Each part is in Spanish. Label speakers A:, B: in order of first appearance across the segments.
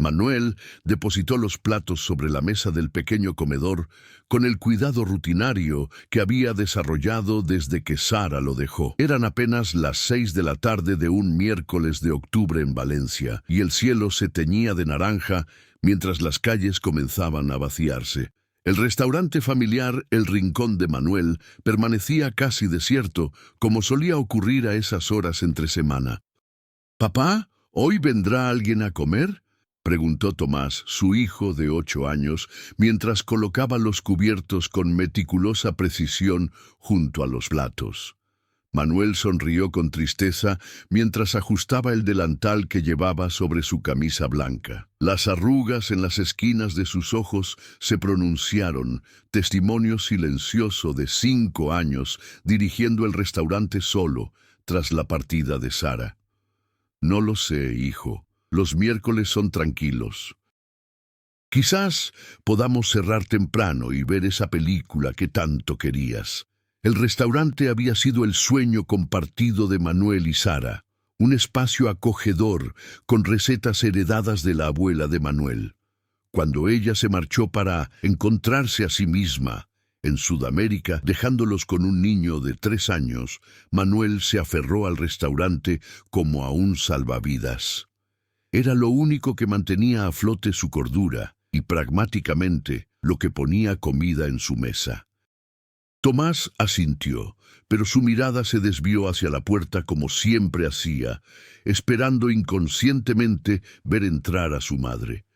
A: Manuel depositó los platos sobre la mesa del pequeño comedor con el cuidado rutinario que había desarrollado desde que Sara lo dejó. Eran apenas las 6 de la tarde de un miércoles de octubre en Valencia, y el cielo se teñía de naranja mientras las calles comenzaban a vaciarse. El restaurante familiar El Rincón de Manuel permanecía casi desierto, como solía ocurrir a esas horas entre semana. «¿Papá, hoy vendrá alguien a comer?», preguntó Tomás, su hijo de 8 años, mientras colocaba los cubiertos con meticulosa precisión junto a los platos. Manuel sonrió con tristeza mientras ajustaba el delantal que llevaba sobre su camisa blanca. Las arrugas en las esquinas de sus ojos se pronunciaron, testimonio silencioso de 5 años dirigiendo el restaurante solo tras la partida de Sara. «No lo sé, hijo. Los miércoles son tranquilos. Quizás podamos cerrar temprano y ver esa película que tanto querías». El restaurante había sido el sueño compartido de Manuel y Sara, un espacio acogedor con recetas heredadas de la abuela de Manuel. Cuando ella se marchó para encontrarse a sí misma en Sudamérica, dejándolos con un niño de 3 años, Manuel se aferró al restaurante como a un salvavidas. Era lo único que mantenía a flote su cordura y, pragmáticamente, lo que ponía comida en su mesa. Tomás asintió, pero su mirada se desvió hacia la puerta como siempre hacía, esperando inconscientemente ver entrar a su madre.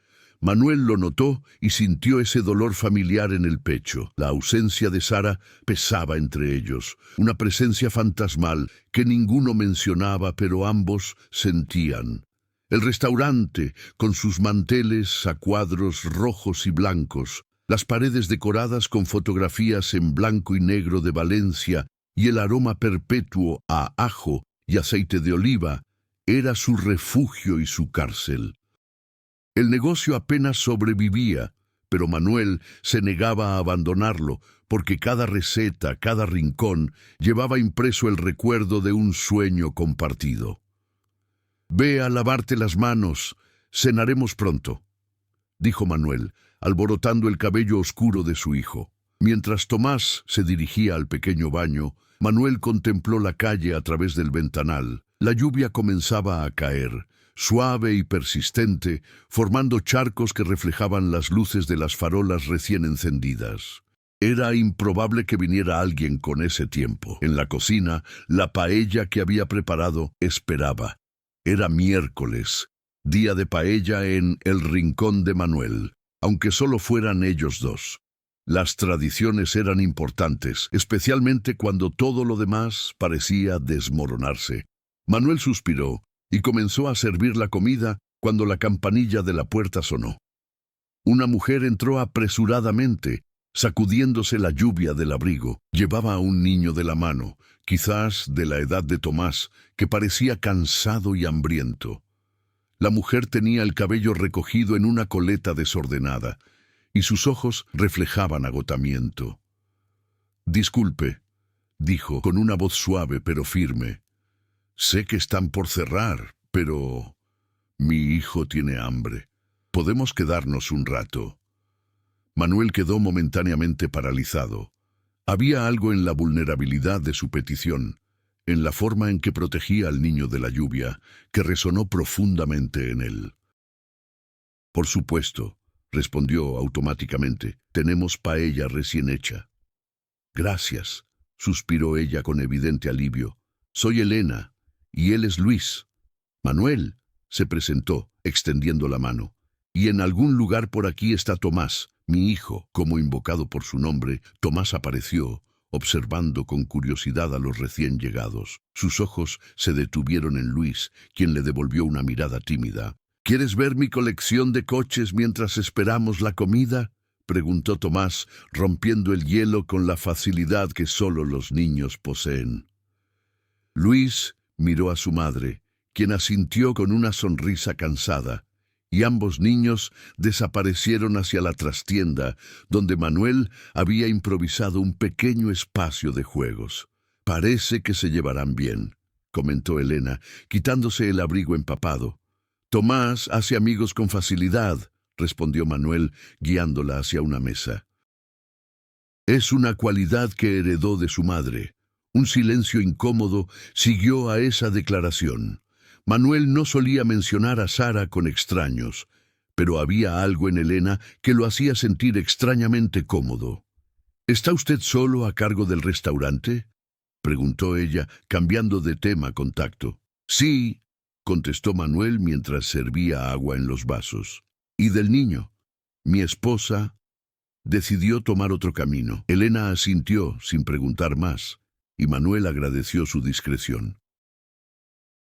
A: Manuel lo notó y sintió ese dolor familiar en el pecho. La ausencia de Sara pesaba entre ellos, una presencia fantasmal que ninguno mencionaba, pero ambos sentían. El restaurante, con sus manteles a cuadros rojos y blancos, las paredes decoradas con fotografías en blanco y negro de Valencia y el aroma perpetuo a ajo y aceite de oliva, era su refugio y su cárcel. El negocio apenas sobrevivía, pero Manuel se negaba a abandonarlo porque cada receta, cada rincón, llevaba impreso el recuerdo de un sueño compartido. «Ve a lavarte las manos, cenaremos pronto», dijo Manuel, alborotando el cabello oscuro de su hijo. Mientras Tomás se dirigía al pequeño baño, Manuel contempló la calle a través del ventanal. La lluvia comenzaba a caer, suave y persistente, formando charcos que reflejaban las luces de las farolas recién encendidas. Era improbable que viniera alguien con ese tiempo. En la cocina, la paella que había preparado esperaba. Era miércoles, día de paella en El Rincón de Manuel, aunque solo fueran ellos dos. Las tradiciones eran importantes, especialmente cuando todo lo demás parecía desmoronarse. Manuel suspiró y comenzó a servir la comida cuando la campanilla de la puerta sonó. Una mujer entró apresuradamente, sacudiéndose la lluvia del abrigo. Llevaba a un niño de la mano, quizás de la edad de Tomás, que parecía cansado y hambriento. La mujer tenía el cabello recogido en una coleta desordenada, y sus ojos reflejaban agotamiento. «Disculpe», dijo con una voz suave pero firme. «Sé que están por cerrar, pero mi hijo tiene hambre. ¿Podemos quedarnos un rato?» Manuel quedó momentáneamente paralizado. Había algo en la vulnerabilidad de su petición, en la forma en que protegía al niño de la lluvia, que resonó profundamente en él. «Por supuesto», respondió automáticamente, «tenemos paella recién hecha». «Gracias», suspiró ella con evidente alivio. «Soy Elena, y él es Luis». «Manuel», se presentó, extendiendo la mano. «Y en algún lugar por aquí está Tomás, mi hijo». Como invocado por su nombre, Tomás apareció, observando con curiosidad a los recién llegados. Sus ojos se detuvieron en Luis, quien le devolvió una mirada tímida. «¿Quieres ver mi colección de coches mientras esperamos la comida?», preguntó Tomás, rompiendo el hielo con la facilidad que solo los niños poseen. Luis miró a su madre, quien asintió con una sonrisa cansada, y ambos niños desaparecieron hacia la trastienda, donde Manuel había improvisado un pequeño espacio de juegos. «Parece que se llevarán bien», comentó Elena, quitándose el abrigo empapado. Tomás hace amigos con facilidad, respondió Manuel, guiándola hacia una mesa. Es una cualidad que heredó de su madre. Un silencio incómodo siguió a esa declaración. Manuel no solía mencionar a Sara con extraños, pero había algo en Elena que lo hacía sentir extrañamente cómodo. ¿Está usted solo a cargo del restaurante?, preguntó ella, cambiando de tema con tacto. Sí, contestó Manuel mientras servía agua en los vasos. ¿Y del niño? Mi esposa decidió tomar otro camino. Elena asintió sin preguntar más, y Manuel agradeció su discreción.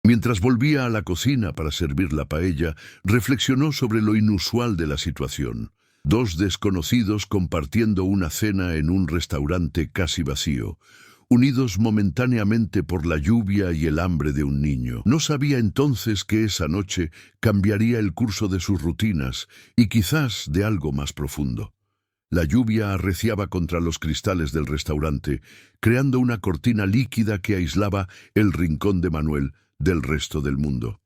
A: Mientras volvía a la cocina para servir la paella, reflexionó sobre lo inusual de la situación. Dos desconocidos compartiendo una cena en un restaurante casi vacío, unidos momentáneamente por la lluvia y el hambre de un niño. No sabía entonces que esa noche cambiaría el curso de sus rutinas y quizás de algo más profundo. La lluvia arreciaba contra los cristales del restaurante, creando una cortina líquida que aislaba el rincón de Manuel del resto del mundo.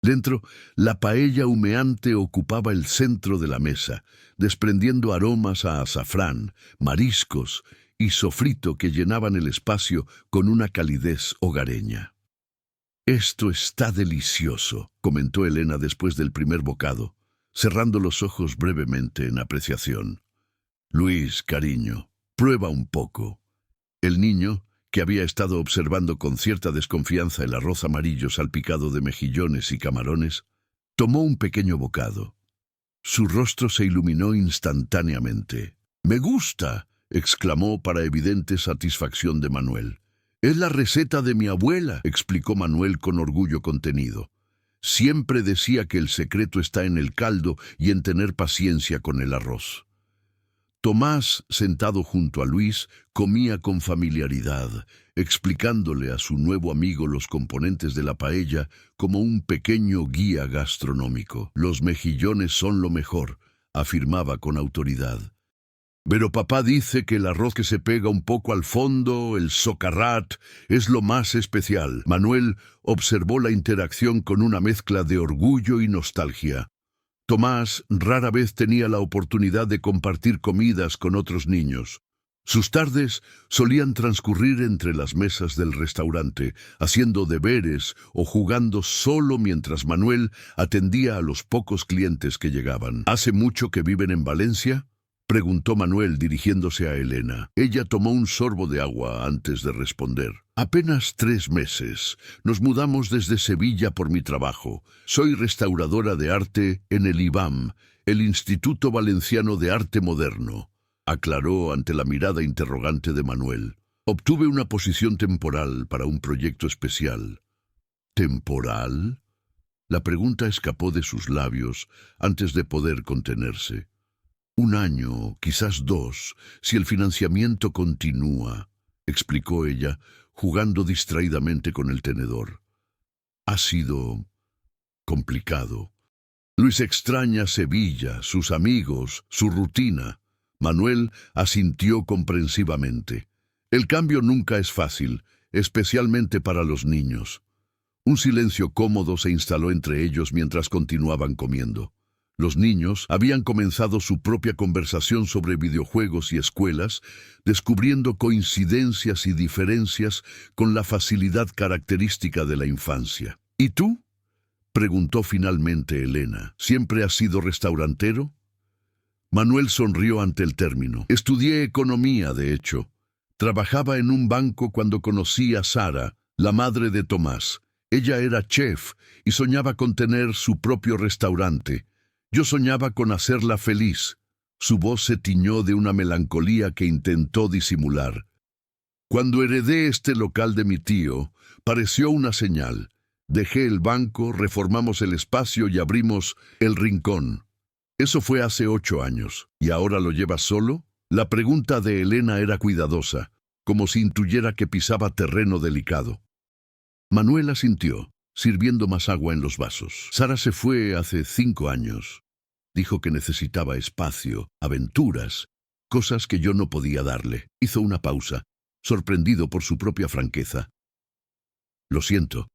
A: Dentro, la paella humeante ocupaba el centro de la mesa, desprendiendo aromas a azafrán, mariscos y sofrito que llenaban el espacio con una calidez hogareña. «Esto está delicioso», comentó Elena después del primer bocado, cerrando los ojos brevemente en apreciación. «Luis, cariño, prueba un poco». El niño, que había estado observando con cierta desconfianza el arroz amarillo salpicado de mejillones y camarones, tomó un pequeño bocado. Su rostro se iluminó instantáneamente. «¡Me gusta!», exclamó para evidente satisfacción de Manuel. «Es la receta de mi abuela», explicó Manuel con orgullo contenido. «Siempre decía que el secreto está en el caldo y en tener paciencia con el arroz». Tomás, sentado junto a Luis, comía con familiaridad, explicándole a su nuevo amigo los componentes de la paella como un pequeño guía gastronómico. «Los mejillones son lo mejor», afirmaba con autoridad. «Pero papá dice que el arroz que se pega un poco al fondo, el socarrat, es lo más especial». Manuel observó la interacción con una mezcla de orgullo y nostalgia. Tomás rara vez tenía la oportunidad de compartir comidas con otros niños. Sus tardes solían transcurrir entre las mesas del restaurante, haciendo deberes o jugando solo mientras Manuel atendía a los pocos clientes que llegaban. «¿Hace mucho que viven en Valencia?», preguntó Manuel dirigiéndose a Elena. Ella tomó un sorbo de agua antes de responder. «Apenas 3 meses. Nos mudamos desde Sevilla por mi trabajo. Soy restauradora de arte en el IVAM, el Instituto Valenciano de Arte Moderno», aclaró ante la mirada interrogante de Manuel. «Obtuve una posición temporal para un proyecto especial». «¿Temporal?». La pregunta escapó de sus labios antes de poder contenerse. «1 año, quizás 2, si el financiamiento continúa», explicó ella, jugando distraídamente con el tenedor. «Ha sido complicado. Luis extraña Sevilla, sus amigos, su rutina». Manuel asintió comprensivamente. «El cambio nunca es fácil, especialmente para los niños». Un silencio cómodo se instaló entre ellos mientras continuaban comiendo. Los niños habían comenzado su propia conversación sobre videojuegos y escuelas, descubriendo coincidencias y diferencias con la facilidad característica de la infancia. «¿Y tú?», preguntó finalmente Elena. «¿Siempre has sido restaurantero?». Manuel sonrió ante el término. «Estudié economía, de hecho. Trabajaba en un banco cuando conocí a Sara, la madre de Tomás. Ella era chef y soñaba con tener su propio restaurante. Yo soñaba con hacerla feliz». Su voz se tiñó de una melancolía que intentó disimular. «Cuando heredé este local de mi tío, pareció una señal. Dejé el banco, reformamos el espacio y abrimos El Rincón. Eso fue hace 8 años. ¿Y ahora lo llevas solo?». La pregunta de Elena era cuidadosa, como si intuyera que pisaba terreno delicado. Manuel asintió, sirviendo más agua en los vasos. «Sara se fue hace 5 años. Dijo que necesitaba espacio, aventuras, cosas que yo no podía darle». Hizo una pausa, sorprendido por su propia franqueza. «Lo siento.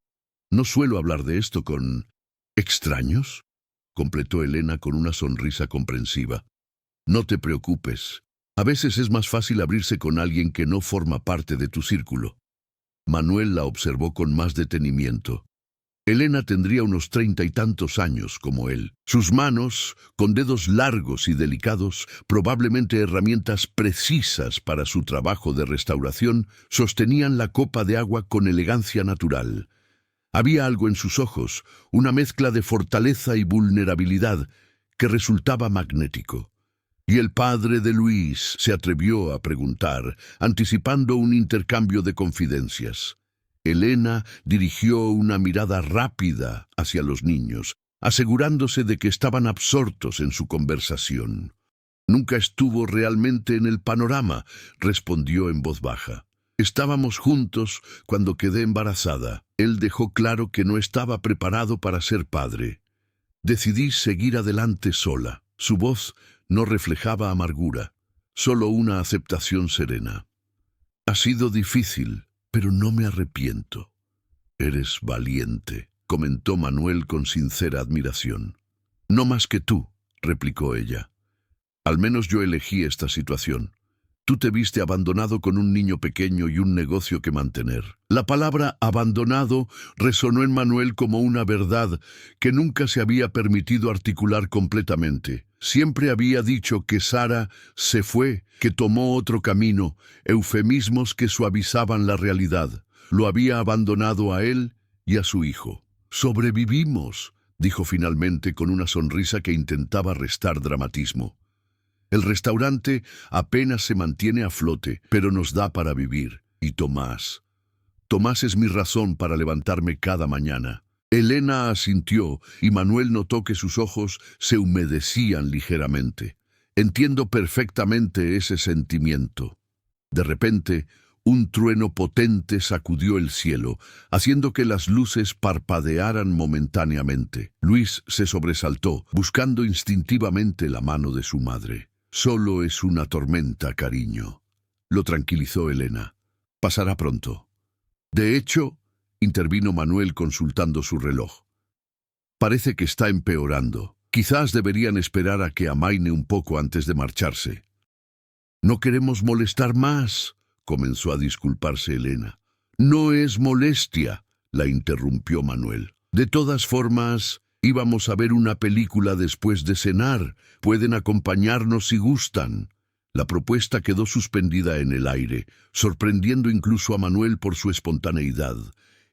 A: No suelo hablar de esto con ¿Extraños?, completó Elena con una sonrisa comprensiva. No te preocupes. A veces es más fácil abrirse con alguien que no forma parte de tu círculo. Manuel la observó con más detenimiento. Elena tendría unos 30 y tantos años como él. Sus manos, con dedos largos y delicados, probablemente herramientas precisas para su trabajo de restauración, sostenían la copa de agua con elegancia natural. Había algo en sus ojos, una mezcla de fortaleza y vulnerabilidad, que resultaba magnético. Y el padre de Luis se atrevió a preguntar, anticipando un intercambio de confidencias. Elena dirigió una mirada rápida hacia los niños, asegurándose de que estaban absortos en su conversación. «Nunca estuvo realmente en el panorama», respondió en voz baja. «Estábamos juntos cuando quedé embarazada. Él dejó claro que no estaba preparado para ser padre. Decidí seguir adelante sola». Su voz no reflejaba amargura, solo una aceptación serena. «Ha sido difícil, pero no me arrepiento». «Eres valiente», comentó Manuel con sincera admiración. «No más que tú», replicó ella. «Al menos yo elegí esta situación. Tú te viste abandonado con un niño pequeño y un negocio que mantener». La palabra «abandonado» resonó en Manuel como una verdad que nunca se había permitido articular completamente. Siempre había dicho que Sara se fue, que tomó otro camino, eufemismos que suavizaban la realidad. Lo había abandonado a él y a su hijo. «Sobrevivimos», dijo finalmente con una sonrisa que intentaba restar dramatismo. «El restaurante apenas se mantiene a flote, pero nos da para vivir. Y Tomás. Tomás es mi razón para levantarme cada mañana». Elena asintió y Manuel notó que sus ojos se humedecían ligeramente. «Entiendo perfectamente ese sentimiento». De repente, un trueno potente sacudió el cielo, haciendo que las luces parpadearan momentáneamente. Luis se sobresaltó, buscando instintivamente la mano de su madre. «Solo es una tormenta, cariño», lo tranquilizó Elena. «Pasará pronto». «De hecho», intervino Manuel consultando su reloj, «parece que está empeorando. Quizás deberían esperar a que amaine un poco antes de marcharse». «No queremos molestar más», comenzó a disculparse Elena. «No es molestia», la interrumpió Manuel. «De todas formas, íbamos a ver una película después de cenar. Pueden acompañarnos si gustan». La propuesta quedó suspendida en el aire, sorprendiendo incluso a Manuel por su espontaneidad.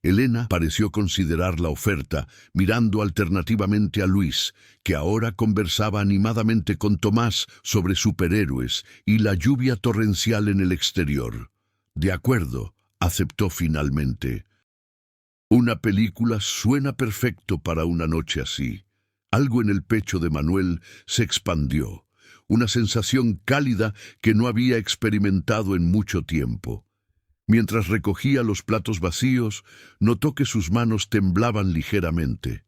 A: Elena pareció considerar la oferta, mirando alternativamente a Luis, que ahora conversaba animadamente con Tomás sobre superhéroes y la lluvia torrencial en el exterior. «De acuerdo», aceptó finalmente. «Una película suena perfecto para una noche así». Algo en el pecho de Manuel se expandió, una sensación cálida que no había experimentado en mucho tiempo. Mientras recogía los platos vacíos, notó que sus manos temblaban ligeramente.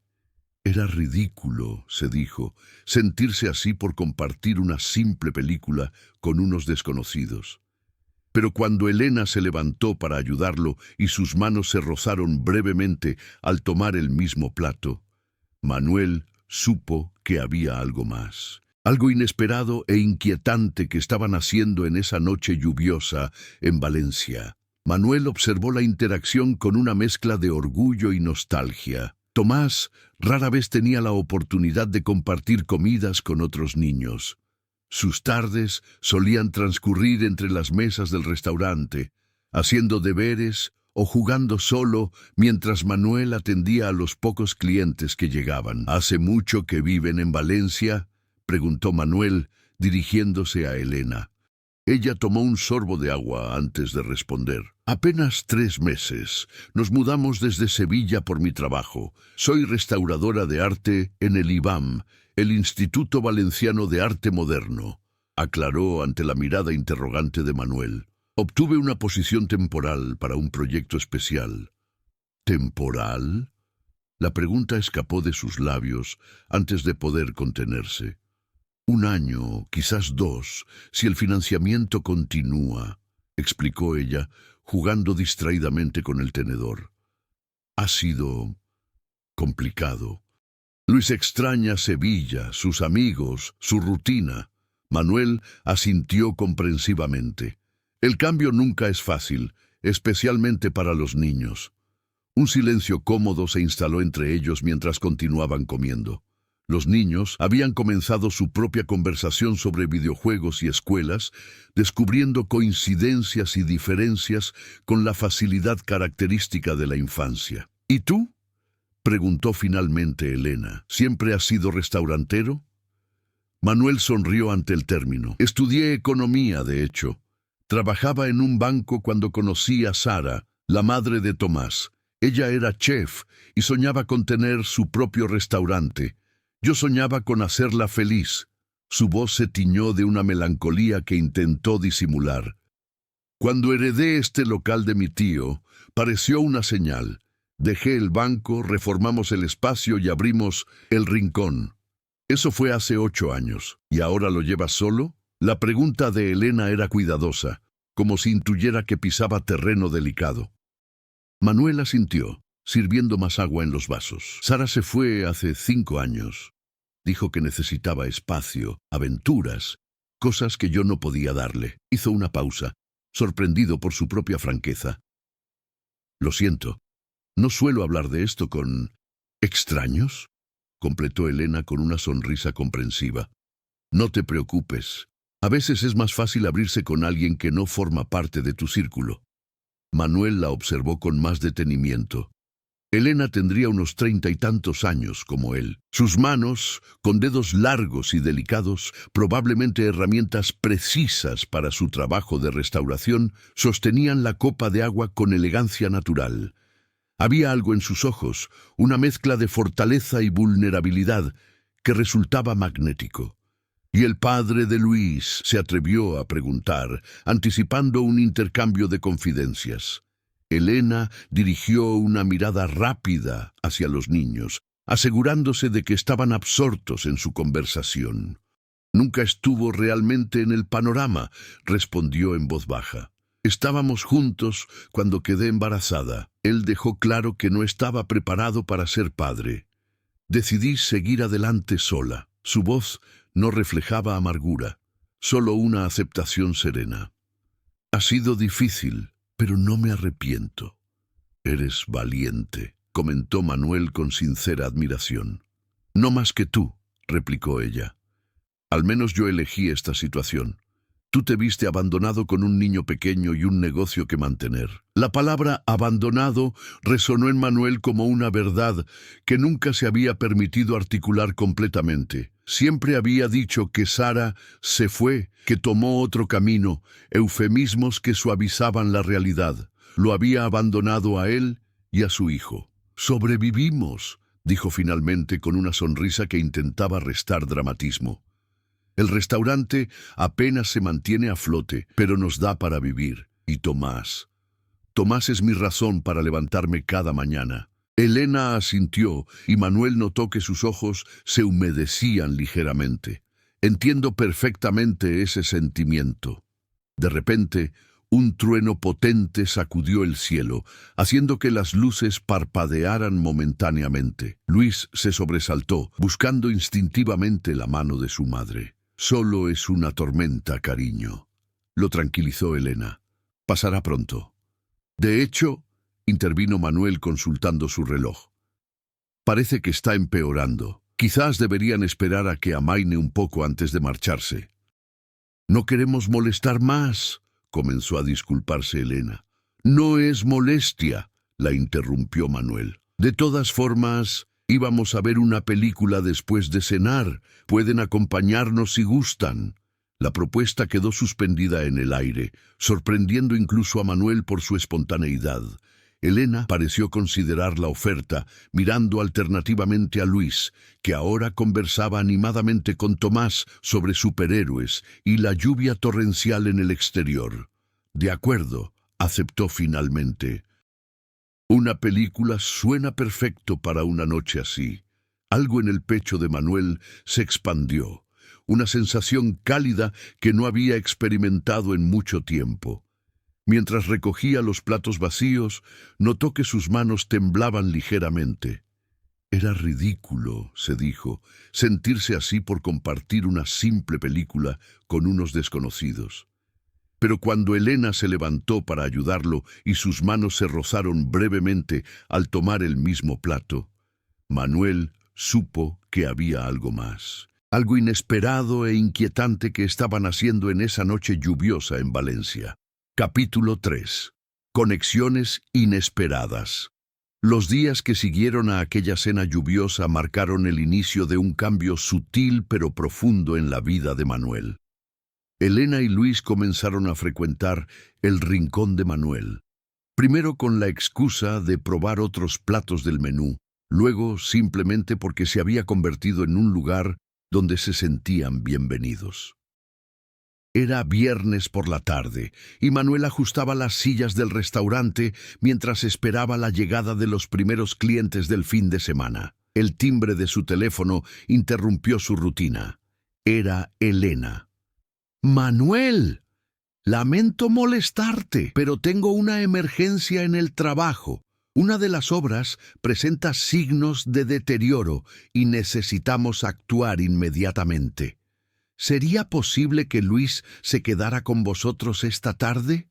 A: Era ridículo, se dijo, sentirse así por compartir una simple película con unos desconocidos. Pero cuando Elena se levantó para ayudarlo y sus manos se rozaron brevemente al tomar el mismo plato, Manuel supo que había algo más. Algo inesperado e inquietante que estaban haciendo en esa noche lluviosa en Valencia. Manuel observó la interacción con una mezcla de orgullo y nostalgia. Tomás rara vez tenía la oportunidad de compartir comidas con otros niños. Sus tardes solían transcurrir entre las mesas del restaurante, haciendo deberes o jugando solo mientras Manuel atendía a los pocos clientes que llegaban. «¿Hace mucho que viven en Valencia?», preguntó Manuel, dirigiéndose a Elena. Ella tomó un sorbo de agua antes de responder. «Apenas 3 meses. Nos mudamos desde Sevilla por mi trabajo. Soy restauradora de arte en el IVAM, el Instituto Valenciano de Arte Moderno», aclaró ante la mirada interrogante de Manuel. «Obtuve una posición temporal para un proyecto especial». «¿Temporal?». La pregunta escapó de sus labios antes de poder contenerse. «1 año, quizás 2, si el financiamiento continúa», explicó ella, jugando distraídamente con el tenedor. «Ha sido complicado. Luis extraña Sevilla, sus amigos, su rutina. Manuel asintió comprensivamente. El cambio nunca es fácil, especialmente para los niños. Un silencio cómodo se instaló entre ellos mientras continuaban comiendo. Los niños habían comenzado su propia conversación sobre videojuegos y escuelas, descubriendo coincidencias y diferencias con la facilidad característica de la infancia. ¿Y tú?, preguntó finalmente Elena. ¿Siempre has sido restaurantero? Manuel sonrió ante el término. Estudié economía, de hecho. Trabajaba en un banco cuando conocí a Sara, la madre de Tomás. Ella era chef y soñaba con tener su propio restaurante. Yo soñaba con hacerla feliz. Su voz se tiñó de una melancolía que intentó disimular. Cuando heredé este local de mi tío, pareció una señal. Dejé el banco, reformamos el espacio y abrimos El Rincón. Eso fue hace 8 años. ¿Y ahora lo llevas solo? La pregunta de Elena era cuidadosa, como si intuyera que pisaba terreno delicado. Manuel asintió, sirviendo más agua en los vasos. Sara se fue hace 5 años. Dijo que necesitaba espacio, aventuras, cosas que yo no podía darle. Hizo una pausa, sorprendido por su propia franqueza. Lo siento, no suelo hablar de esto con extraños, completó Elena con una sonrisa comprensiva. No te preocupes. A veces es más fácil abrirse con alguien que no forma parte de tu círculo. Manuel la observó con más detenimiento. Elena tendría unos 30 y tantos años como él. Sus manos, con dedos largos y delicados, probablemente herramientas precisas para su trabajo de restauración, sostenían la copa de agua con elegancia natural. Había algo en sus ojos, una mezcla de fortaleza y vulnerabilidad, que resultaba magnético. ¿Y el padre de Luis?, se atrevió a preguntar, anticipando un intercambio de confidencias. Elena dirigió una mirada rápida hacia los niños, asegurándose de que estaban absortos en su conversación. «Nunca estuvo realmente en el panorama», respondió en voz baja. «Estábamos juntos cuando quedé embarazada. Él dejó claro que no estaba preparado para ser padre. Decidí seguir adelante sola». Su voz no reflejaba amargura, solo una aceptación serena. «Ha sido difícil, pero no me arrepiento». «Eres valiente», comentó Manuel con sincera admiración. «No más que tú», replicó ella. «Al menos yo elegí esta situación. Tú te viste abandonado con un niño pequeño y un negocio que mantener». La palabra abandonado resonó en Manuel como una verdad que nunca se había permitido articular completamente. Siempre había dicho que Sara se fue, que tomó otro camino, eufemismos que suavizaban la realidad. Lo había abandonado a él y a su hijo. «Sobrevivimos», dijo finalmente con una sonrisa que intentaba restar dramatismo. «El restaurante apenas se mantiene a flote, pero nos da para vivir. Y Tomás es mi razón para levantarme cada mañana». Elena asintió y Manuel notó que sus ojos se humedecían ligeramente. «Entiendo perfectamente ese sentimiento». De repente, un trueno potente sacudió el cielo, haciendo que las luces parpadearan momentáneamente. Luis se sobresaltó, buscando instintivamente la mano de su madre. «Solo es una tormenta, cariño», lo tranquilizó Elena. «Pasará pronto». «De hecho», intervino Manuel consultando su reloj, «parece que está empeorando. Quizás deberían esperar a que amaine un poco antes de marcharse». «No queremos molestar más», comenzó a disculparse Elena. «No es molestia», la interrumpió Manuel. «De todas formas, íbamos a ver una película después de cenar. Pueden acompañarnos si gustan». La propuesta quedó suspendida en el aire, sorprendiendo incluso a Manuel por su espontaneidad. Elena pareció considerar la oferta, mirando alternativamente a Luis, que ahora conversaba animadamente con Tomás sobre superhéroes y la lluvia torrencial en el exterior. «De acuerdo», aceptó finalmente. «Una película suena perfecto para una noche así». Algo en el pecho de Manuel se expandió, una sensación cálida que no había experimentado en mucho tiempo. Mientras recogía los platos vacíos, notó que sus manos temblaban ligeramente. Era ridículo, se dijo, sentirse así por compartir una simple película con unos desconocidos. Pero cuando Elena se levantó para ayudarlo y sus manos se rozaron brevemente al tomar el mismo plato, Manuel supo que había algo más. Algo inesperado e inquietante que estaban haciendo en esa noche lluviosa en Valencia. Capítulo 3. Conexiones inesperadas. Los días que siguieron a aquella cena lluviosa marcaron el inicio de un cambio sutil pero profundo en la vida de Manuel. Elena y Luis comenzaron a frecuentar el rincón de Manuel, primero con la excusa de probar otros platos del menú, luego simplemente porque se había convertido en un lugar donde se sentían bienvenidos. Era viernes por la tarde, y Manuel ajustaba las sillas del restaurante mientras esperaba la llegada de los primeros clientes del fin de semana. El timbre de su teléfono interrumpió su rutina. Era Elena. «Manuel, lamento molestarte, pero tengo una emergencia en el trabajo. Una de las obras presenta signos de deterioro y necesitamos actuar inmediatamente. ¿Sería posible que Luis se quedara con vosotros esta tarde?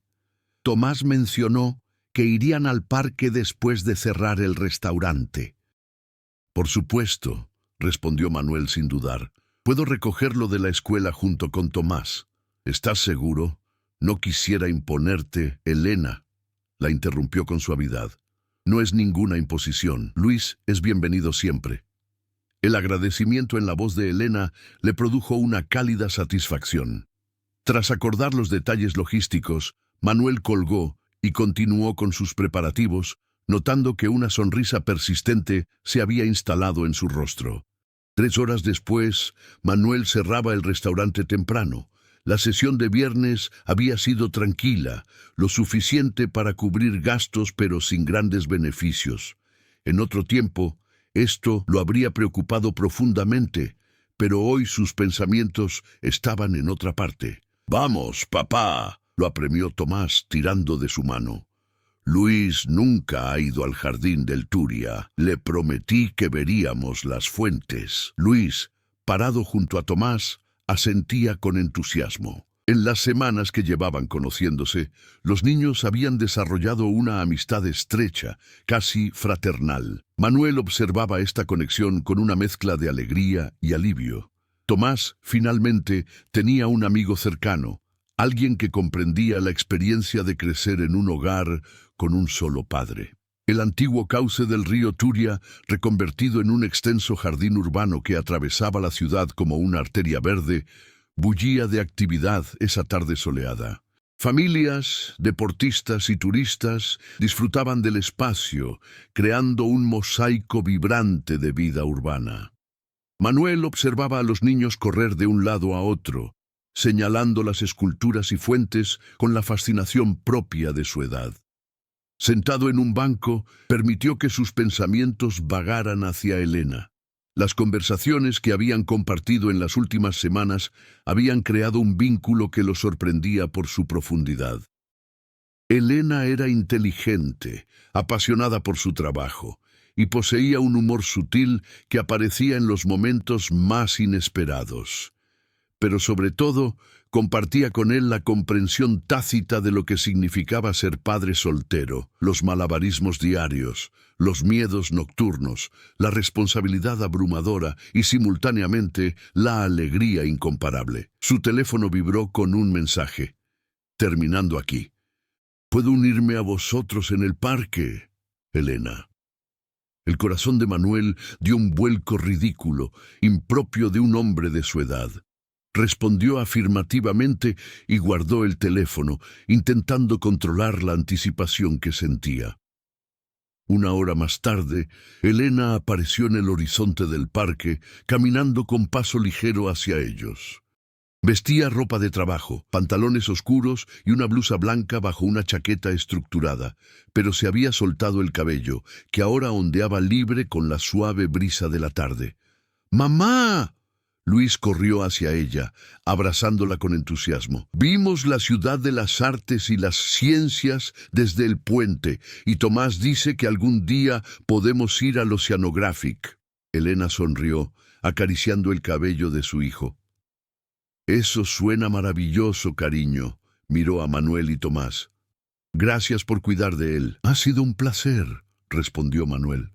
A: Tomás mencionó que irían al parque después de cerrar el restaurante». «Por supuesto», respondió Manuel sin dudar. «Puedo recogerlo de la escuela junto con Tomás». «¿Estás seguro? No quisiera imponerte». «Elena», la interrumpió con suavidad. «No es ninguna imposición. Luis es bienvenido siempre». El agradecimiento en la voz de Elena le produjo una cálida satisfacción. Tras acordar los detalles logísticos, Manuel colgó y continuó con sus preparativos, notando que una sonrisa persistente se había instalado en su rostro. 3 horas después, Manuel cerraba el restaurante temprano. La sesión de viernes había sido tranquila, lo suficiente para cubrir gastos pero sin grandes beneficios. En otro tiempo, esto lo habría preocupado profundamente, pero hoy sus pensamientos estaban en otra parte. «Vamos, papá», lo apremió Tomás tirando de su mano. «Luis nunca ha ido al jardín del Turia. Le prometí que veríamos las fuentes». Luis, parado junto a Tomás, asentía con entusiasmo. En las semanas que llevaban conociéndose, los niños habían desarrollado una amistad estrecha, casi fraternal. Manuel observaba esta conexión con una mezcla de alegría y alivio. Tomás, finalmente, tenía un amigo cercano, alguien que comprendía la experiencia de crecer en un hogar con un solo padre. El antiguo cauce del río Turia, reconvertido en un extenso jardín urbano que atravesaba la ciudad como una arteria verde, bullía de actividad esa tarde soleada. Familias, deportistas y turistas disfrutaban del espacio, creando un mosaico vibrante de vida urbana. Manuel observaba a los niños correr de un lado a otro, señalando las esculturas y fuentes con la fascinación propia de su edad. Sentado en un banco, permitió que sus pensamientos vagaran hacia Elena. Las conversaciones que habían compartido en las últimas semanas habían creado un vínculo que lo sorprendía por su profundidad. Elena era inteligente, apasionada por su trabajo, y poseía un humor sutil que aparecía en los momentos más inesperados. Pero sobre todo, compartía con él la comprensión tácita de lo que significaba ser padre soltero, los malabarismos diarios, los miedos nocturnos, la responsabilidad abrumadora y simultáneamente la alegría incomparable. Su teléfono vibró con un mensaje. «Terminando aquí. ¿Puedo unirme a vosotros en el parque, Elena?» El corazón de Manuel dio un vuelco ridículo, impropio de un hombre de su edad. Respondió afirmativamente y guardó el teléfono, intentando controlar la anticipación que sentía. 1 hora más tarde, Elena apareció en el horizonte del parque, caminando con paso ligero hacia ellos. Vestía ropa de trabajo, pantalones oscuros y una blusa blanca bajo una chaqueta estructurada, pero se había soltado el cabello, que ahora ondeaba libre con la suave brisa de la tarde. «¡Mamá!», Luis corrió hacia ella, abrazándola con entusiasmo. Vimos la ciudad de las artes y las ciencias desde el puente, y Tomás dice que algún día podemos ir al Oceanographic. Elena sonrió, acariciando el cabello de su hijo. Eso suena maravilloso, cariño, miró a Manuel y Tomás. Gracias por cuidar de él. Ha sido un placer, respondió Manuel.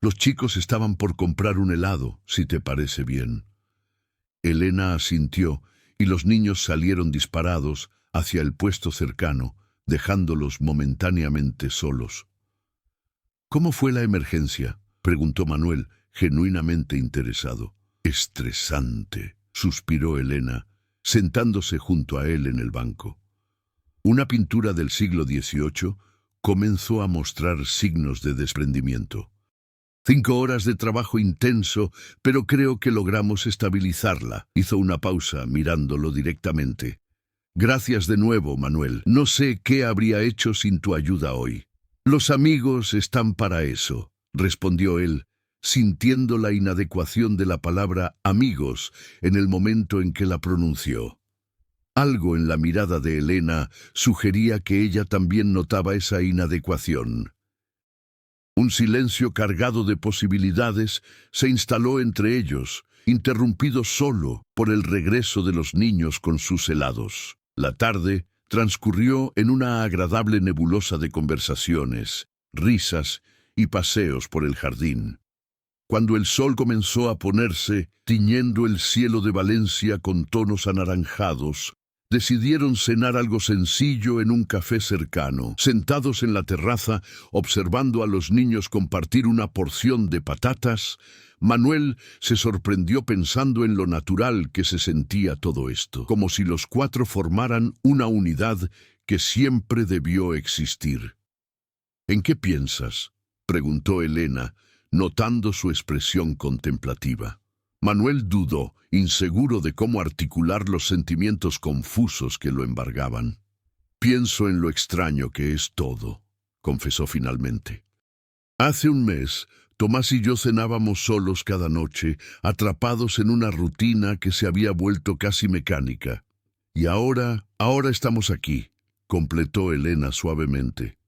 A: Los chicos estaban por comprar un helado, si te parece bien. Elena asintió, y los niños salieron disparados hacia el puesto cercano, dejándolos momentáneamente solos. ¿Cómo fue la emergencia?, preguntó Manuel, genuinamente interesado. Estresante, suspiró Elena, sentándose junto a él en el banco. Una pintura del siglo XVIII comenzó a mostrar signos de desprendimiento. 5 horas de trabajo intenso, pero creo que logramos estabilizarla. Hizo una pausa, mirándolo directamente. Gracias de nuevo, Manuel. No sé qué habría hecho sin tu ayuda hoy. Los amigos están para eso, respondió él, sintiendo la inadecuación de la palabra amigos en el momento en que la pronunció. Algo en la mirada de Elena sugería que ella también notaba esa inadecuación. Un silencio cargado de posibilidades se instaló entre ellos, interrumpido solo por el regreso de los niños con sus helados. La tarde transcurrió en una agradable nebulosa de conversaciones, risas y paseos por el jardín. Cuando el sol comenzó a ponerse, tiñendo el cielo de Valencia con tonos anaranjados, decidieron cenar algo sencillo en un café cercano. Sentados en la terraza, observando a los niños compartir una porción de patatas, Manuel se sorprendió pensando en lo natural que se sentía todo esto, como si los 4 formaran una unidad que siempre debió existir. ¿En qué piensas?, preguntó Elena, notando su expresión contemplativa. Manuel dudó, inseguro de cómo articular los sentimientos confusos que lo embargaban. Pienso en lo extraño que es todo, confesó finalmente. Hace un mes, Tomás y yo cenábamos solos cada noche, atrapados en una rutina que se había vuelto casi mecánica. Y ahora estamos aquí, completó Elena suavemente.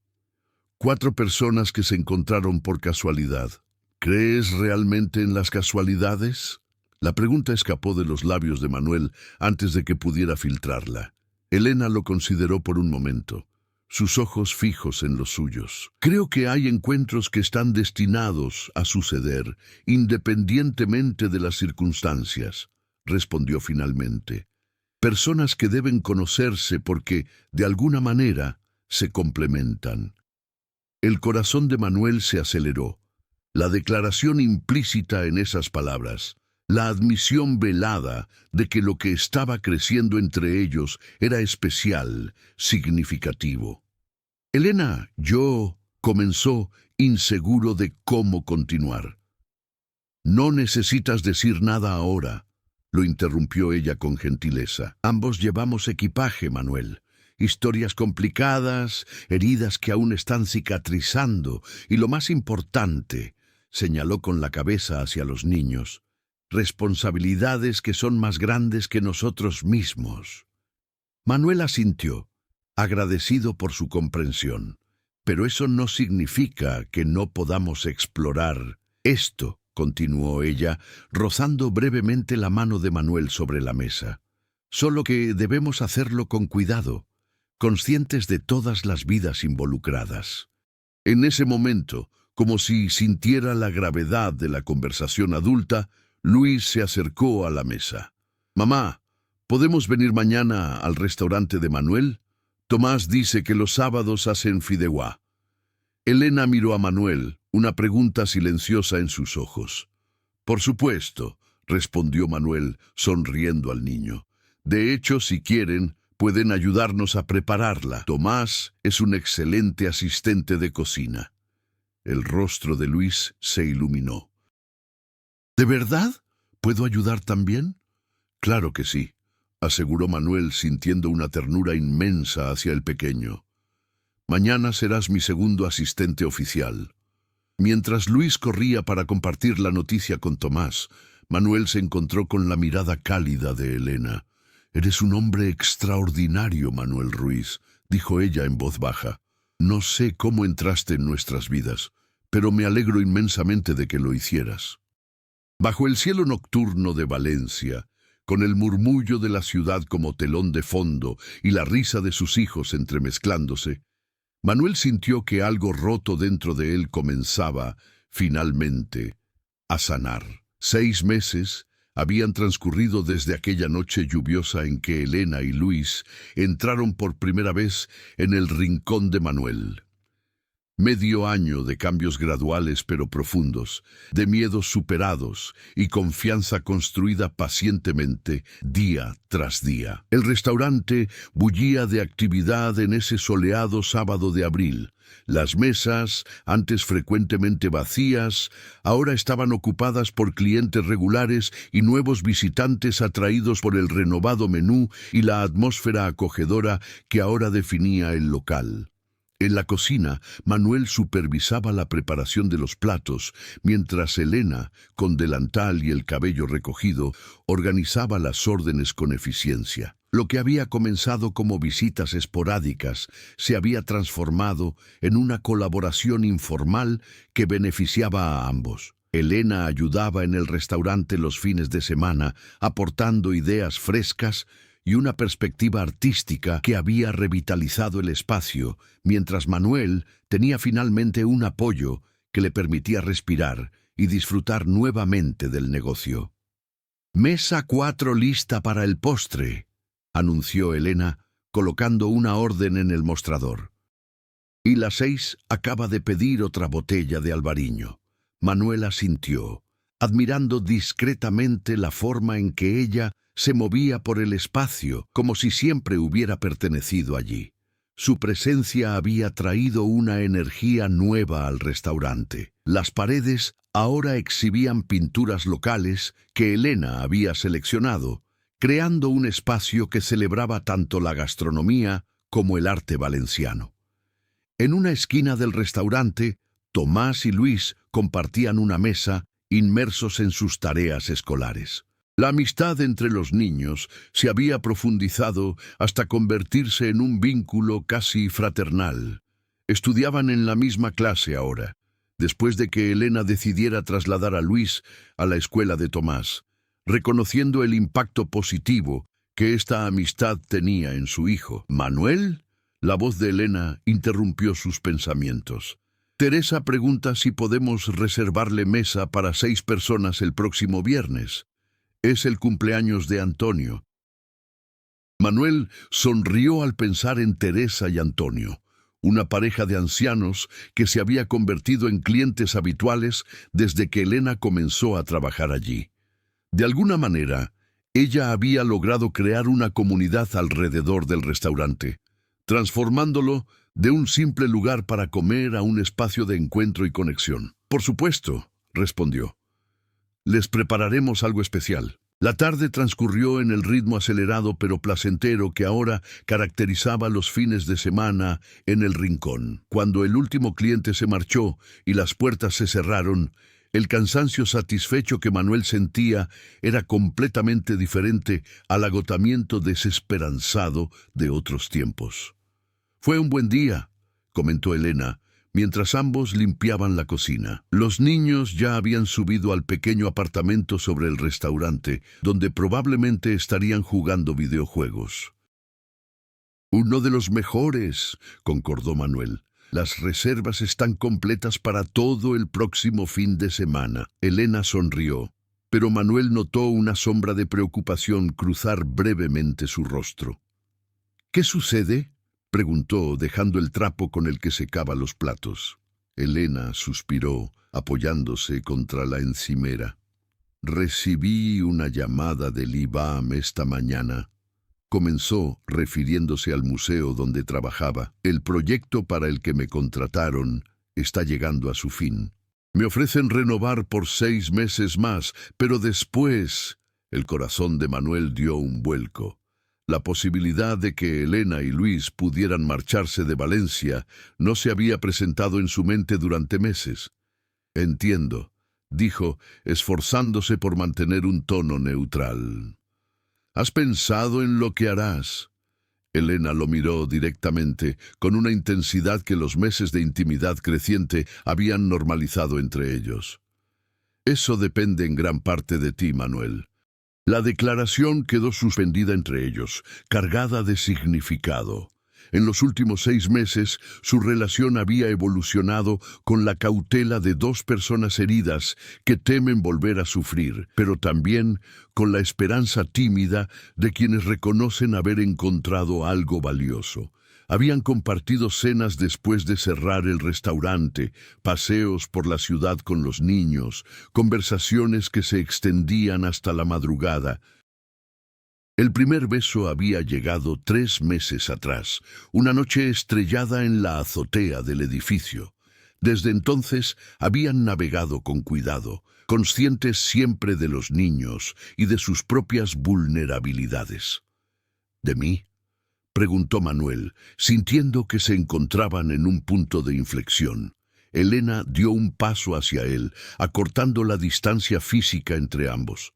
A: 4 personas que se encontraron por casualidad. ¿Crees realmente en las casualidades? La pregunta escapó de los labios de Manuel antes de que pudiera filtrarla. Elena lo consideró por un momento, sus ojos fijos en los suyos. Creo que hay encuentros que están destinados a suceder, independientemente de las circunstancias, respondió finalmente. Personas que deben conocerse porque, de alguna manera, se complementan. El corazón de Manuel se aceleró. La declaración implícita en esas palabras, la admisión velada de que lo que estaba creciendo entre ellos era especial, significativo. Elena, comenzó, inseguro de cómo continuar. No necesitas decir nada ahora, lo interrumpió ella con gentileza. Ambos llevamos equipaje, Manuel. Historias complicadas, heridas que aún están cicatrizando, y lo más importante, señaló con la cabeza hacia los niños, responsabilidades que son más grandes que nosotros mismos. Manuel asintió, agradecido por su comprensión, pero eso no significa que no podamos explorar esto, continuó ella, rozando brevemente la mano de Manuel sobre la mesa. Solo que debemos hacerlo con cuidado, conscientes de todas las vidas involucradas. En ese momento, como si sintiera la gravedad de la conversación adulta, Luis se acercó a la mesa. «Mamá, ¿podemos venir mañana al restaurante de Manuel? Tomás dice que los sábados hacen fideuá». Elena miró a Manuel, una pregunta silenciosa en sus ojos. «Por supuesto», respondió Manuel, sonriendo al niño. «De hecho, si quieren, pueden ayudarnos a prepararla. Tomás es un excelente asistente de cocina». El rostro de Luis se iluminó. «¿De verdad? ¿Puedo ayudar también?» «Claro que sí», aseguró Manuel sintiendo una ternura inmensa hacia el pequeño. «Mañana serás mi segundo asistente oficial». Mientras Luis corría para compartir la noticia con Tomás, Manuel se encontró con la mirada cálida de Elena. «Eres un hombre extraordinario, Manuel Ruiz», dijo ella en voz baja. «No sé cómo entraste en nuestras vidas, pero me alegro inmensamente de que lo hicieras». Bajo el cielo nocturno de Valencia, con el murmullo de la ciudad como telón de fondo y la risa de sus hijos entremezclándose, Manuel sintió que algo roto dentro de él comenzaba, finalmente, a sanar. 6 meses habían transcurrido desde aquella noche lluviosa en que Elena y Luis entraron por primera vez en el rincón de Manuel. Medio año de cambios graduales pero profundos, de miedos superados y confianza construida pacientemente día tras día. El restaurante bullía de actividad en ese soleado sábado de abril. Las mesas, antes frecuentemente vacías, ahora estaban ocupadas por clientes regulares y nuevos visitantes atraídos por el renovado menú y la atmósfera acogedora que ahora definía el local. En la cocina, Manuel supervisaba la preparación de los platos, mientras Elena, con delantal y el cabello recogido, organizaba las órdenes con eficiencia. Lo que había comenzado como visitas esporádicas se había transformado en una colaboración informal que beneficiaba a ambos. Elena ayudaba en el restaurante los fines de semana, aportando ideas frescas y una perspectiva artística que había revitalizado el espacio, mientras Manuel tenía finalmente un apoyo que le permitía respirar y disfrutar nuevamente del negocio. «Mesa 4 lista para el postre», anunció Elena, colocando una orden en el mostrador. «Y la 6 acaba de pedir otra botella de albariño». Manuel asintió, admirando discretamente la forma en que ella se movía por el espacio, como si siempre hubiera pertenecido allí. Su presencia había traído una energía nueva al restaurante. Las paredes ahora exhibían pinturas locales que Elena había seleccionado, creando un espacio que celebraba tanto la gastronomía como el arte valenciano. En una esquina del restaurante, Tomás y Luis compartían una mesa, inmersos en sus tareas escolares. La amistad entre los niños se había profundizado hasta convertirse en un vínculo casi fraternal. Estudiaban en la misma clase ahora, después de que Elena decidiera trasladar a Luis a la escuela de Tomás, reconociendo el impacto positivo que esta amistad tenía en su hijo. «¿Manuel?», la voz de Elena interrumpió sus pensamientos. «Teresa pregunta si podemos reservarle mesa para 6 personas el próximo viernes. Es el cumpleaños de Antonio». Manuel sonrió al pensar en Teresa y Antonio, una pareja de ancianos que se había convertido en clientes habituales desde que Elena comenzó a trabajar allí. De alguna manera, ella había logrado crear una comunidad alrededor del restaurante, transformándolo de un simple lugar para comer a un espacio de encuentro y conexión. «Por supuesto», respondió. «Les prepararemos algo especial». La tarde transcurrió en el ritmo acelerado pero placentero que ahora caracterizaba los fines de semana en el rincón. Cuando el último cliente se marchó y las puertas se cerraron, el cansancio satisfecho que Manuel sentía era completamente diferente al agotamiento desesperanzado de otros tiempos. «Fue un buen día», comentó Elena, mientras ambos limpiaban la cocina. Los niños ya habían subido al pequeño apartamento sobre el restaurante, donde probablemente estarían jugando videojuegos. «Uno de los mejores», concordó Manuel. «Las reservas están completas para todo el próximo fin de semana». Elena sonrió, pero Manuel notó una sombra de preocupación cruzar brevemente su rostro. «¿Qué sucede?», preguntó, dejando el trapo con el que secaba los platos. Elena suspiró, apoyándose contra la encimera. «Recibí una llamada del IBAM esta mañana», comenzó, refiriéndose al museo donde trabajaba. «El proyecto para el que me contrataron está llegando a su fin. Me ofrecen renovar por 6 meses más, pero después...». El corazón de Manuel dio un vuelco. La posibilidad de que Elena y Luis pudieran marcharse de Valencia no se había presentado en su mente durante meses. «Entiendo. dijo, esforzándose por mantener un tono neutral. ¿Has pensado en lo que harás? Elena lo miró directamente, con una intensidad que los meses de intimidad creciente habían normalizado entre ellos. Eso depende en gran parte de ti, Manuel. La declaración quedó suspendida entre ellos, cargada de significado. En los últimos 6 meses, su relación había evolucionado con la cautela de 2 personas heridas que temen volver a sufrir, pero también con la esperanza tímida de quienes reconocen haber encontrado algo valioso. Habían compartido cenas después de cerrar el restaurante, paseos por la ciudad con los niños, conversaciones que se extendían hasta la madrugada. El primer beso había llegado 3 meses atrás, una noche estrellada en la azotea del edificio. Desde entonces habían navegado con cuidado, conscientes siempre de los niños y de sus propias vulnerabilidades. ¿De mí?, preguntó Manuel, sintiendo que se encontraban en un punto de inflexión. Elena dio un paso hacia él, acortando la distancia física entre ambos.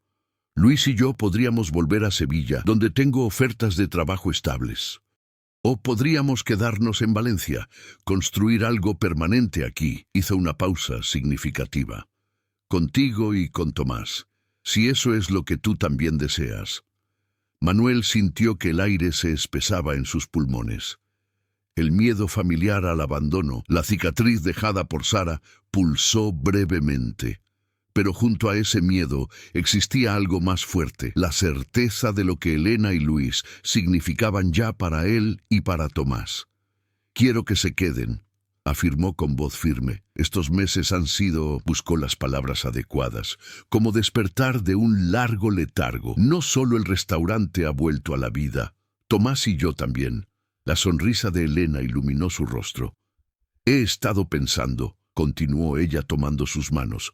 A: Luis y yo podríamos volver a Sevilla, donde tengo ofertas de trabajo estables. O podríamos quedarnos en Valencia, construir algo permanente aquí. Hizo una pausa significativa. Contigo y con Tomás, si eso es lo que tú también deseas. Manuel sintió que el aire se espesaba en sus pulmones. El miedo familiar al abandono, la cicatriz dejada por Sara, pulsó brevemente. Pero junto a ese miedo existía algo más fuerte, la certeza de lo que Elena y Luis significaban ya para él y para Tomás. «Quiero que se queden», afirmó con voz firme. Estos meses han sido, buscó las palabras adecuadas, como despertar de un largo letargo. No solo el restaurante ha vuelto a la vida, Tomás y yo también. La sonrisa de Elena iluminó su rostro. «He estado pensando», continuó ella tomando sus manos.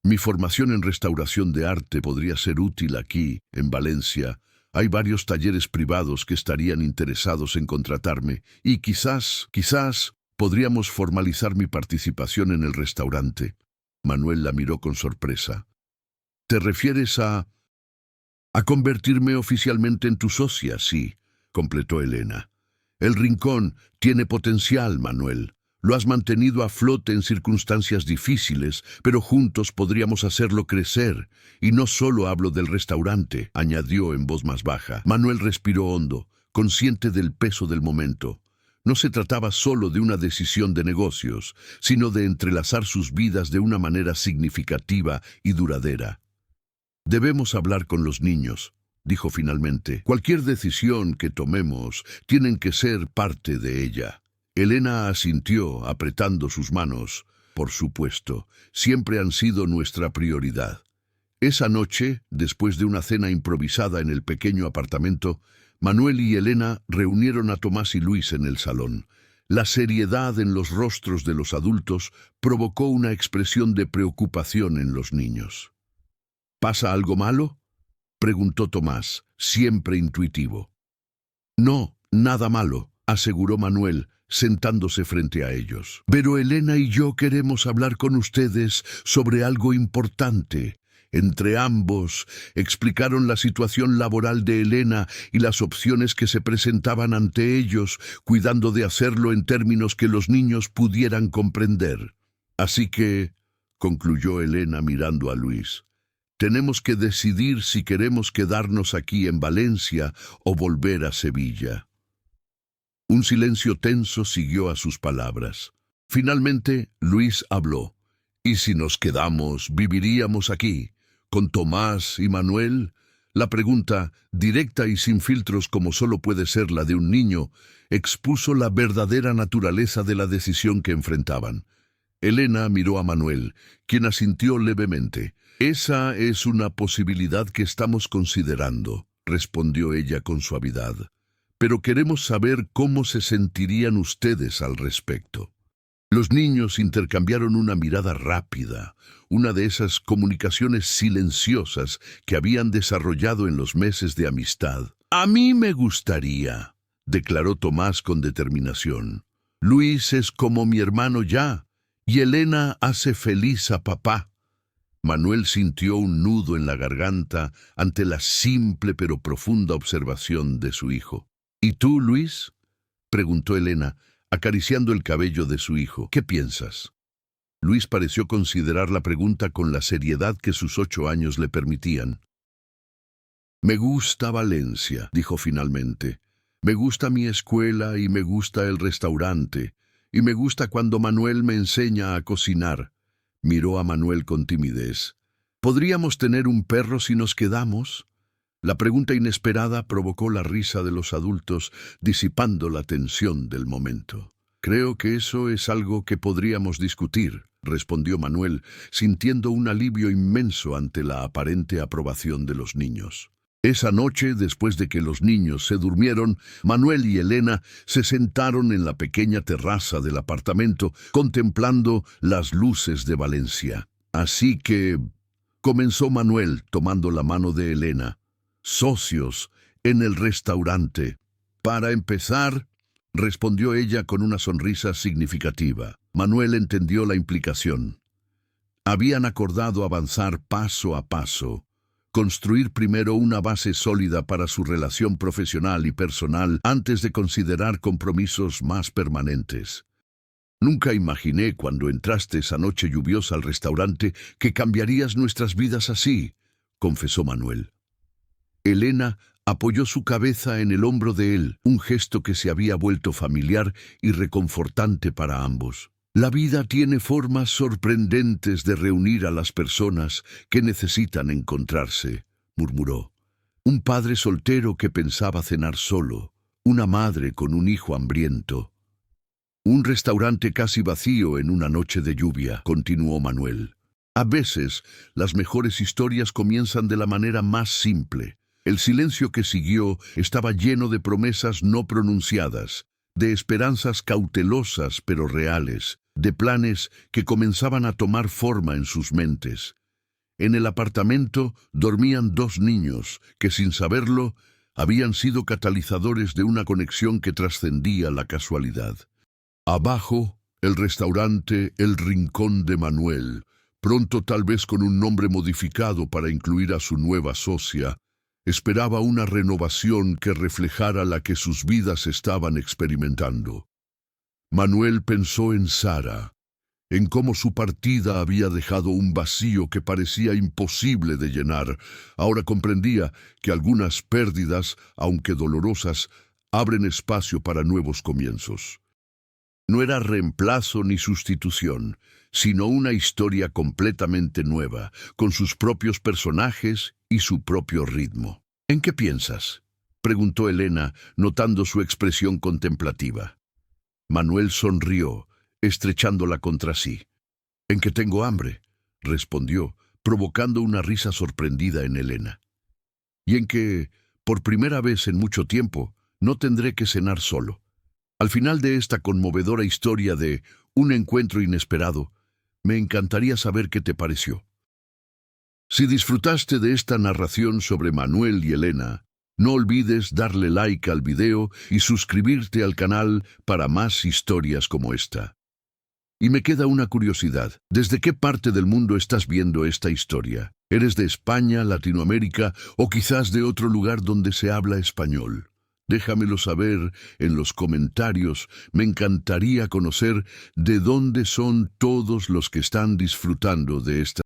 A: «Mi formación en restauración de arte podría ser útil aquí, en Valencia. Hay varios talleres privados que estarían interesados en contratarme y quizás podríamos formalizar mi participación en el restaurante». Manuel la miró con sorpresa. «¿Te refieres a convertirme oficialmente en tu socia?» «Sí», completó Elena. «El Rincón tiene potencial, Manuel. Lo has mantenido a flote en circunstancias difíciles, pero juntos podríamos hacerlo crecer. Y no solo hablo del restaurante», añadió en voz más baja. Manuel respiró hondo, consciente del peso del momento. No se trataba solo de una decisión de negocios, sino de entrelazar sus vidas de una manera significativa y duradera. «Debemos hablar con los niños», dijo finalmente. «Cualquier decisión que tomemos tienen que ser parte de ella». Elena asintió, apretando sus manos. «Por supuesto, siempre han sido nuestra prioridad». Esa noche, después de una cena improvisada en el pequeño apartamento, Manuel y Elena reunieron a Tomás y Luis en el salón. La seriedad en los rostros de los adultos provocó una expresión de preocupación en los niños. «¿Pasa algo malo?», preguntó Tomás, siempre intuitivo. «No, nada malo», aseguró Manuel, sentándose frente a ellos. «Pero Elena y yo queremos hablar con ustedes sobre algo importante». Entre ambos explicaron la situación laboral de Elena y las opciones que se presentaban ante ellos, cuidando de hacerlo en términos que los niños pudieran comprender. «Así que», concluyó Elena mirando a Luis, «tenemos que decidir si queremos quedarnos aquí en Valencia o volver a Sevilla». Un silencio tenso siguió a sus palabras. Finalmente, Luis habló. «¿Y si nos quedamos, viviríamos aquí, con Tomás y Manuel?» La pregunta, directa y sin filtros como solo puede ser la de un niño, expuso la verdadera naturaleza de la decisión que enfrentaban. Elena miró a Manuel, quien asintió levemente. «Esa es una posibilidad que estamos considerando», respondió ella con suavidad. «Pero queremos saber cómo se sentirían ustedes al respecto». Los niños intercambiaron una mirada rápida, una de esas comunicaciones silenciosas que habían desarrollado en los meses de amistad. «A mí me gustaría», declaró Tomás con determinación. «Luis es como mi hermano ya, y Elena hace feliz a papá». Manuel sintió un nudo en la garganta ante la simple pero profunda observación de su hijo. ¿Y tú, Luis?, preguntó Elena, acariciando el cabello de su hijo. ¿Qué piensas? Luis pareció considerar la pregunta con la seriedad que sus 8 años le permitían. Me gusta Valencia, dijo finalmente. Me gusta mi escuela y me gusta el restaurante. Y me gusta cuando Manuel me enseña a cocinar. Miró a Manuel con timidez. ¿Podríamos tener un perro si nos quedamos? La pregunta inesperada provocó la risa de los adultos, disipando la tensión del momento. Creo que eso es algo que podríamos discutir, respondió Manuel, sintiendo un alivio inmenso ante la aparente aprobación de los niños. Esa noche, después de que los niños se durmieron, Manuel y Elena se sentaron en la pequeña terraza del apartamento, contemplando las luces de Valencia. Así que comenzó Manuel tomando la mano de Elena. Socios en el restaurante. Para empezar, respondió ella con una sonrisa significativa. Manuel entendió la implicación. Habían acordado avanzar paso a paso. Construir primero una base sólida para su relación profesional y personal antes de considerar compromisos más permanentes. Nunca imaginé cuando entraste esa noche lluviosa al restaurante que cambiarías nuestras vidas así, confesó Manuel. Elena apoyó su cabeza en el hombro de él, un gesto que se había vuelto familiar y reconfortante para ambos. La vida tiene formas sorprendentes de reunir a las personas que necesitan encontrarse, murmuró. Un padre soltero que pensaba cenar solo, una madre con un hijo hambriento. Un restaurante casi vacío en una noche de lluvia, continuó Manuel. A veces, las mejores historias comienzan de la manera más simple. El silencio que siguió estaba lleno de promesas no pronunciadas, de esperanzas cautelosas pero reales, de planes que comenzaban a tomar forma en sus mentes. En el apartamento dormían 2 niños que, sin saberlo, habían sido catalizadores de una conexión que trascendía la casualidad. Abajo, el restaurante El Rincón de Manuel, pronto tal vez con un nombre modificado para incluir a su nueva socia, esperaba una renovación que reflejara la que sus vidas estaban experimentando. Manuel pensó en Sara, en cómo su partida había dejado un vacío que parecía imposible de llenar. Ahora comprendía que algunas pérdidas, aunque dolorosas, abren espacio para nuevos comienzos. No era reemplazo ni sustitución, sino una historia completamente nueva, con sus propios personajes y su propio ritmo. ¿En qué piensas?, preguntó Elena, notando su expresión contemplativa. Manuel sonrió, estrechándola contra sí. «En que tengo hambre», respondió, provocando una risa sorprendida en Elena. «Y en que, por primera vez en mucho tiempo, no tendré que cenar solo». Al final de esta conmovedora historia de un encuentro inesperado, me encantaría saber qué te pareció. Si disfrutaste de esta narración sobre Manuel y Elena, no olvides darle like al video y suscribirte al canal para más historias como esta. Y me queda una curiosidad. ¿Desde qué parte del mundo estás viendo esta historia? ¿Eres de España, Latinoamérica o quizás de otro lugar donde se habla español? Déjamelo saber en los comentarios. Me encantaría conocer de dónde son todos los que están disfrutando de esta